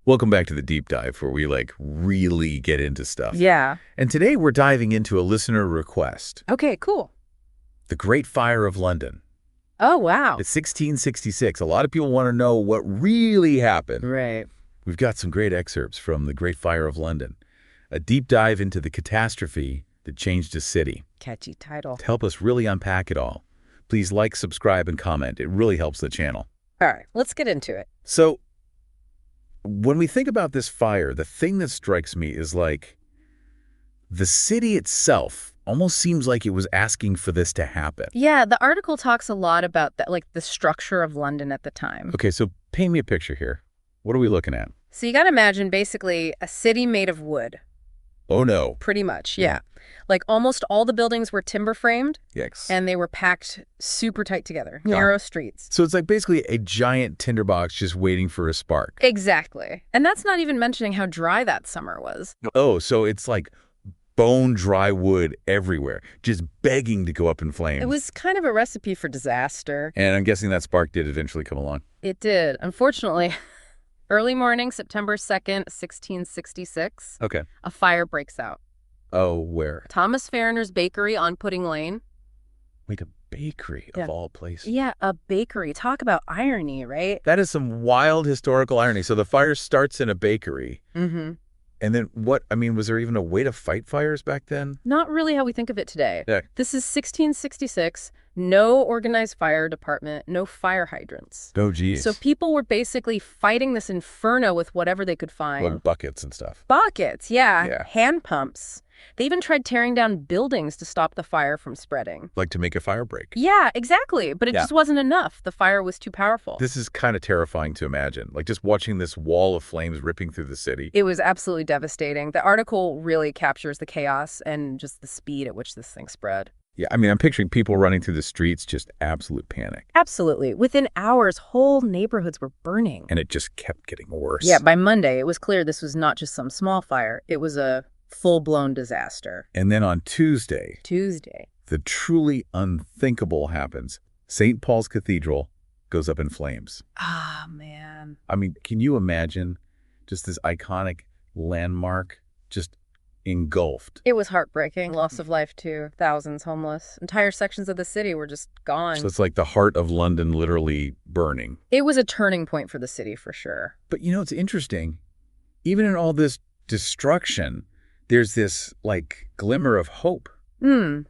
Welcome back to the deep dive where we really get into stuff. Yeah. And today we're diving into a listener request. Okay, cool. The Great Fire of London. Oh, wow. It's 1666. A lot of people want to know what really happened. Right. We've got some great excerpts from the Great Fire of London. A deep dive into the catastrophe that changed a city. Catchy title. To help us really unpack it all, please like, subscribe, and comment. It really helps the channel. All right, let's get into it. So, when we think about this fire, the thing that strikes me is the city itself almost seems like it was asking for this to happen. Yeah, the article talks a lot about that, the structure of London at the time. Okay, so paint me a picture here. What are we looking at? So you got to imagine basically a city made of wood. Oh, no. Pretty much, yeah. Almost all the buildings were timber framed. Yikes. And they were packed super tight together. Narrow streets. So it's basically a giant tinderbox just waiting for a spark. Exactly. And that's not even mentioning how dry that summer was. Oh, so it's bone dry wood everywhere, just begging to go up in flames. It was kind of a recipe for disaster. And I'm guessing that spark did eventually come along. It did. Unfortunately, early morning, September 2nd, 1666, Okay. a fire breaks out. Oh, where? Thomas Farriner's bakery on Pudding Lane. Wait, a bakery of all places. Yeah, a bakery. Talk about irony, right? That is some wild historical irony. So the fire starts in a bakery. Mm-hmm. And then was there even a way to fight fires back then? Not really how we think of it today. Yeah. This is 1666. No organized fire department, no fire hydrants. Oh, geez. So people were basically fighting this inferno with whatever they could find. Buckets and stuff. Buckets, yeah. Yeah. Hand pumps. They even tried tearing down buildings to stop the fire from spreading. To make a fire break. Yeah, exactly. But it just wasn't enough. The fire was too powerful. This is kind of terrifying to imagine. Just watching this wall of flames ripping through the city. It was absolutely devastating. The article really captures the chaos and just the speed at which this thing spread. Yeah, I'm picturing people running through the streets, just absolute panic. Absolutely. Within hours, whole neighborhoods were burning. And it just kept getting worse. Yeah, by Monday, it was clear this was not just some small fire. It was a full-blown disaster. And then on Tuesday, the truly unthinkable happens. St. Paul's Cathedral goes up in flames. Ah, man. Can you imagine just this iconic landmark just engulfed? It was heartbreaking. Loss of life, too. Thousands homeless. Entire sections of the city were just gone. So it's the heart of London literally burning. It was a turning point for the city, for sure. But it's interesting. Even in all this destruction, there's this glimmer of hope.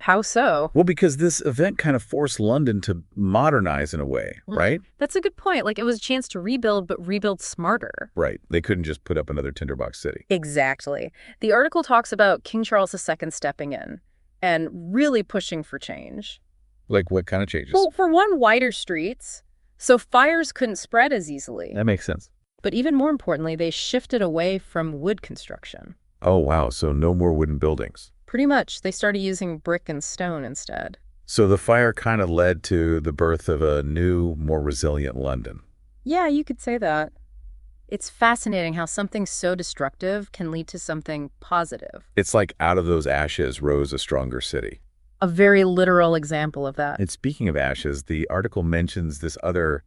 How so? Well, because this event kind of forced London to modernize in a way, right? That's a good point. It was a chance to rebuild, but rebuild smarter. Right. They couldn't just put up another tinderbox city. Exactly. The article talks about King Charles II stepping in and really pushing for change. What kind of changes? Well, for one, wider streets, so fires couldn't spread as easily. That makes sense. But even more importantly, they shifted away from wood construction. Oh, wow. So no more wooden buildings. Pretty much. They started using brick and stone instead. So the fire kind of led to the birth of a new, more resilient London. Yeah, you could say that. It's fascinating how something so destructive can lead to something positive. It's out of those ashes rose a stronger city. A very literal example of that. And speaking of ashes, the article mentions this other,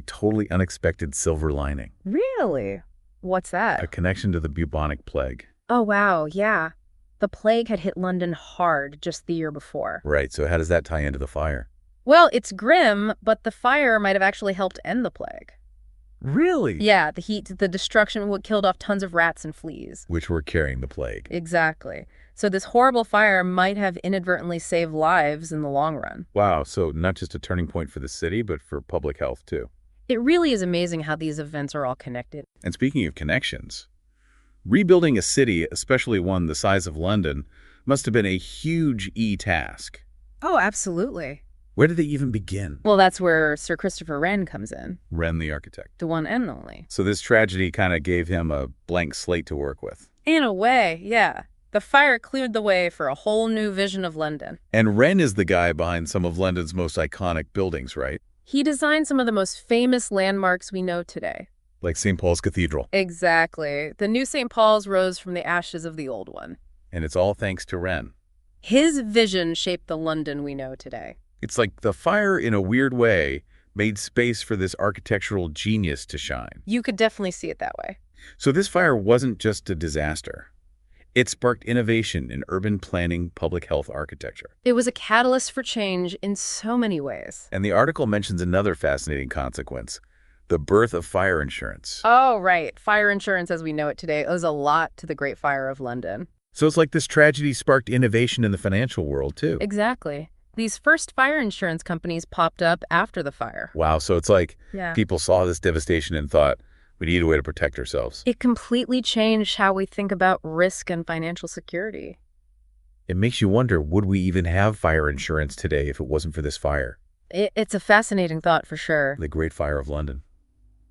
totally unexpected silver lining. Really? What's that? A connection to the bubonic plague. Oh, wow, yeah. The plague had hit London hard just the year before. Right, so how does that tie into the fire? Well, it's grim, but the fire might have actually helped end the plague. Really? Yeah, the heat, the destruction killed off tons of rats and fleas. Which were carrying the plague. Exactly. So this horrible fire might have inadvertently saved lives in the long run. Wow, so not just a turning point for the city, but for public health, too. It really is amazing how these events are all connected. And speaking of connections, rebuilding a city, especially one the size of London, must have been a huge task. Oh, absolutely. Where did they even begin? Well, that's where Sir Christopher Wren comes in. Wren the architect. The one and only. So this tragedy kind of gave him a blank slate to work with. In a way, yeah. The fire cleared the way for a whole new vision of London. And Wren is the guy behind some of London's most iconic buildings, right? He designed some of the most famous landmarks we know today. Like St. Paul's Cathedral. Exactly. The new St. Paul's rose from the ashes of the old one. And it's all thanks to Wren. His vision shaped the London we know today. It's like the fire, in a weird way, made space for this architectural genius to shine. You could definitely see it that way. So this fire wasn't just a disaster. It sparked innovation in urban planning, public health architecture. It was a catalyst for change in so many ways. And the article mentions another fascinating consequence, the birth of fire insurance. Oh, right. Fire insurance as we know it today owes a lot to the Great Fire of London. So it's like this tragedy sparked innovation in the financial world, too. Exactly. These first fire insurance companies popped up after the fire. Wow, so it's like Yeah. people saw this devastation and thought, we need a way to protect ourselves. It completely changed how we think about risk and financial security. It makes you wonder, would we even have fire insurance today if it wasn't for this fire? It's a fascinating thought for sure. The Great Fire of London.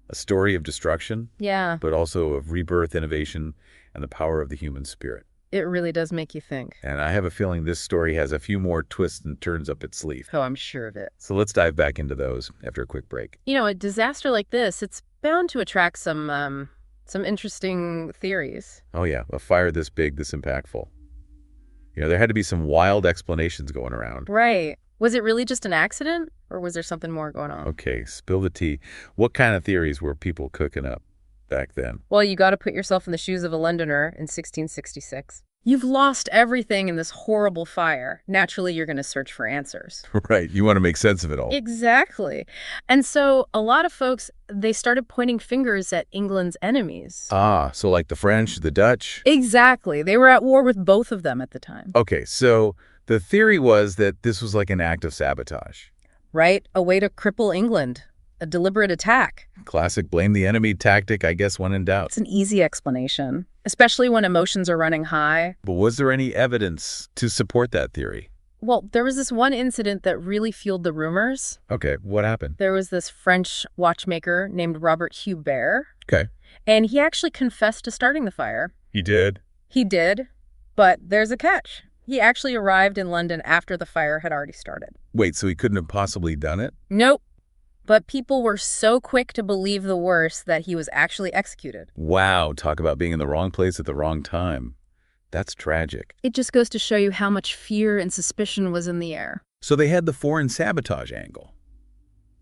A story of destruction, Yeah, but also of rebirth, innovation, and the power of the human spirit. it really does make you think. And I have a feeling this story has a few more twists and turns up its sleeve. Oh, I'm sure of it. So let's dive back into those after a quick break. You know, a disaster like this, it's bound to attract some interesting theories. Oh yeah, a fire this big, this impactful. There had to be some wild explanations going around. Right. Was it really just an accident, or was there something more going on? Okay, spill the tea. What kind of theories were people cooking up back then? Well, you got to put yourself in the shoes of a Londoner in 1666. You've lost everything in this horrible fire. Naturally, you're going to search for answers. Right, you want to make sense of it all. Exactly. And so a lot of folks, they started pointing fingers at England's enemies. Ah, so like the French, the Dutch? Exactly. They were at war with both of them at the time. Okay, so the theory was that this was like an act of sabotage. Right? A way to cripple England. A deliberate attack. Classic blame the enemy tactic, I guess, when in doubt. It's an easy explanation, especially when emotions are running high. But was there any evidence to support that theory? Well, there was this one incident that really fueled the rumors. Okay, what happened? There was this French watchmaker named Robert Hubert, Okay. and he actually confessed to starting the fire. He did? He did, but there's a catch. He actually arrived in London after the fire had already started. Wait, so he couldn't have possibly done it? Nope. But people were so quick to believe the worst that he was actually executed. Wow, talk about being in the wrong place at the wrong time. That's tragic. It just goes to show you how much fear and suspicion was in the air. So they had the foreign sabotage angle.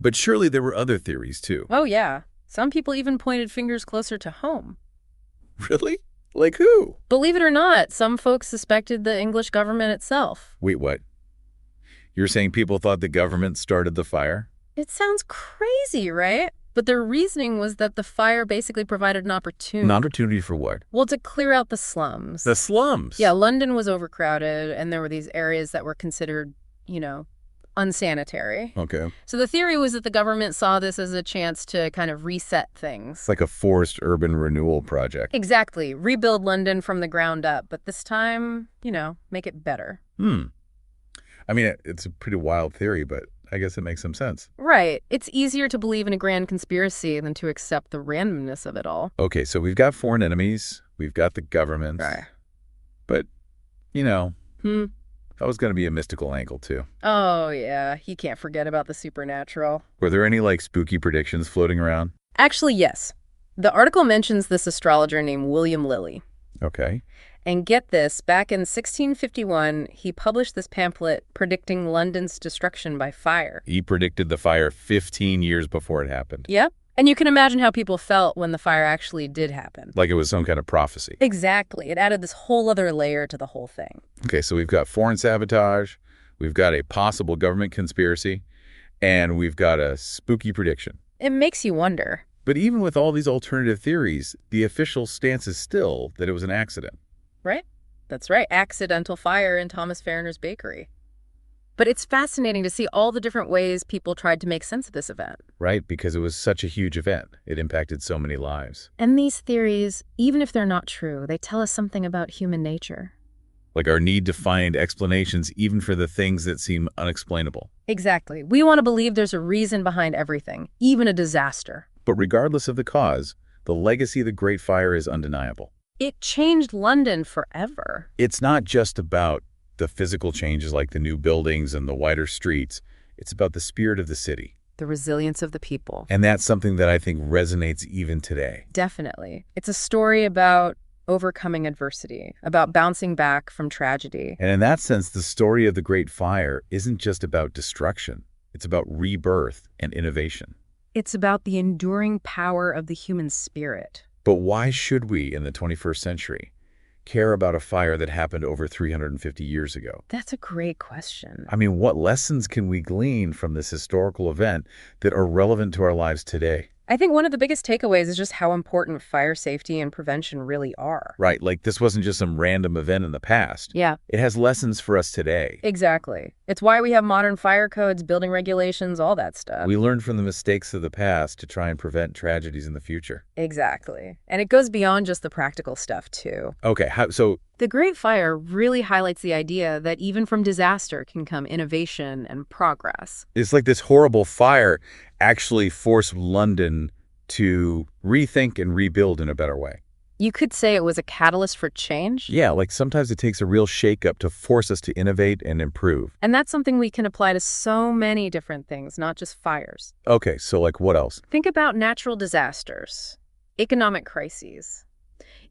But surely there were other theories, too. Oh, yeah. Some people even pointed fingers closer to home. Really? Like who? Believe it or not, some folks suspected the English government itself. Wait, what? You're saying people thought the government started the fire? It sounds crazy, right? But their reasoning was that the fire basically provided an opportunity. An opportunity for what? Well, to clear out the slums. The slums? Yeah, London was overcrowded, and there were these areas that were considered, unsanitary. Okay. So the theory was that the government saw this as a chance to kind of reset things. It's like a forced urban renewal project. Exactly. Rebuild London from the ground up, but this time, make it better. I mean, it's a pretty wild theory, but I guess it makes some sense. Right. It's easier to believe in a grand conspiracy than to accept the randomness of it all. Okay, so we've got foreign enemies, we've got the government. Right. But, that was going to be a mystical angle, too. Oh, yeah. You can't forget about the supernatural. Were there any, spooky predictions floating around? Actually, yes. The article mentions this astrologer named William Lilly. Okay. And get this, back in 1651, he published this pamphlet predicting London's destruction by fire. He predicted the fire 15 years before it happened. Yep. And you can imagine how people felt when the fire actually did happen. Like it was some kind of prophecy. Exactly. It added this whole other layer to the whole thing. Okay, so we've got foreign sabotage, we've got a possible government conspiracy, and we've got a spooky prediction. It makes you wonder. But even with all these alternative theories, the official stance is still that it was an accident. Right? That's right. Accidental fire in Thomas Farriner's bakery. But it's fascinating to see all the different ways people tried to make sense of this event. Right, because it was such a huge event. It impacted so many lives. And these theories, even if they're not true, they tell us something about human nature. Like our need to find explanations even for the things that seem unexplainable. Exactly. We want to believe there's a reason behind everything, even a disaster. But regardless of the cause, the legacy of the Great Fire is undeniable. It changed London forever. It's not just about the physical changes like the new buildings and the wider streets. It's about the spirit of the city. The resilience of the people. And that's something that I think resonates even today. Definitely. It's a story about overcoming adversity, about bouncing back from tragedy. And in that sense, the story of the Great Fire isn't just about destruction. It's about rebirth and innovation. It's about the enduring power of the human spirit. But why should we, in the 21st century, care about a fire that happened over 350 years ago? That's a great question. I mean, what lessons can we glean from this historical event that are relevant to our lives today? I think one of the biggest takeaways is just how important fire safety and prevention really are. Right, like this wasn't just some random event in the past. Yeah, It has lessons for us today. exactly. It's why we have modern fire codes, building regulations, all that stuff. We learn from the mistakes of the past to try and prevent tragedies in the future. Exactly. And it goes beyond just the practical stuff, too. Okay, so The Great Fire really highlights the idea that even from disaster can come innovation and progress. it's like this horrible fire actually forced London to rethink and rebuild in a better way. You could say it was a catalyst for change. Yeah, like sometimes it takes a real shakeup to force us to innovate and improve. And that's something we can apply to so many different things, not just fires. Okay, so like what else? Think about natural disasters, economic crises,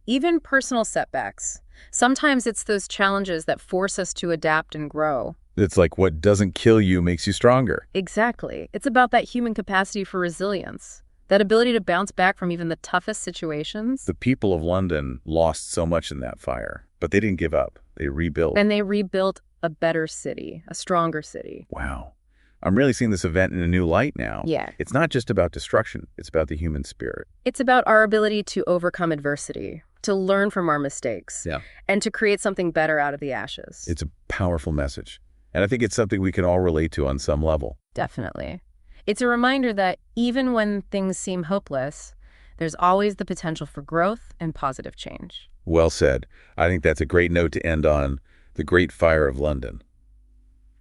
even personal setbacks. Sometimes it's those challenges that force us to adapt and grow. It's like what doesn't kill you makes you stronger. Exactly. It's about that human capacity for resilience, that ability to bounce back from even the toughest situations. The people of London lost so much in that fire, but they didn't give up. They rebuilt. And they rebuilt a better city, a stronger city. Wow. I'm really seeing this event in a new light now. Yeah. It's not just about destruction. It's about the human spirit. It's about our ability to overcome adversity, to learn from our mistakes, Yeah. and to create something better out of the ashes. It's a powerful message. And I think it's something we can all relate to on some level. Definitely. It's a reminder that even when things seem hopeless, there's always the potential for growth and positive change. Well said. I think that's a great note to end on. The Great Fire of London.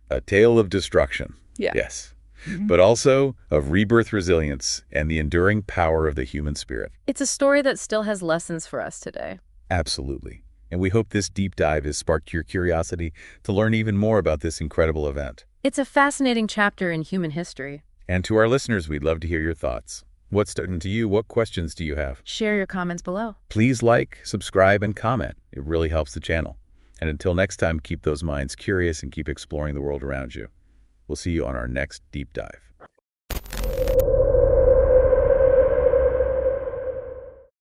A tale of destruction. Yeah. Yes. But also of rebirth resilience and the enduring power of the human spirit. It's a story that still has lessons for us today. Absolutely. And we hope this deep dive has sparked your curiosity to learn even more about this incredible event. It's a fascinating chapter in human history. And to our listeners, we'd love to hear your thoughts. What's stood into you? What questions do you have? Share your comments below. Please like, subscribe, and comment. It really helps the channel. And until next time, keep those minds curious and keep exploring the world around you. We'll see you on our next deep dive.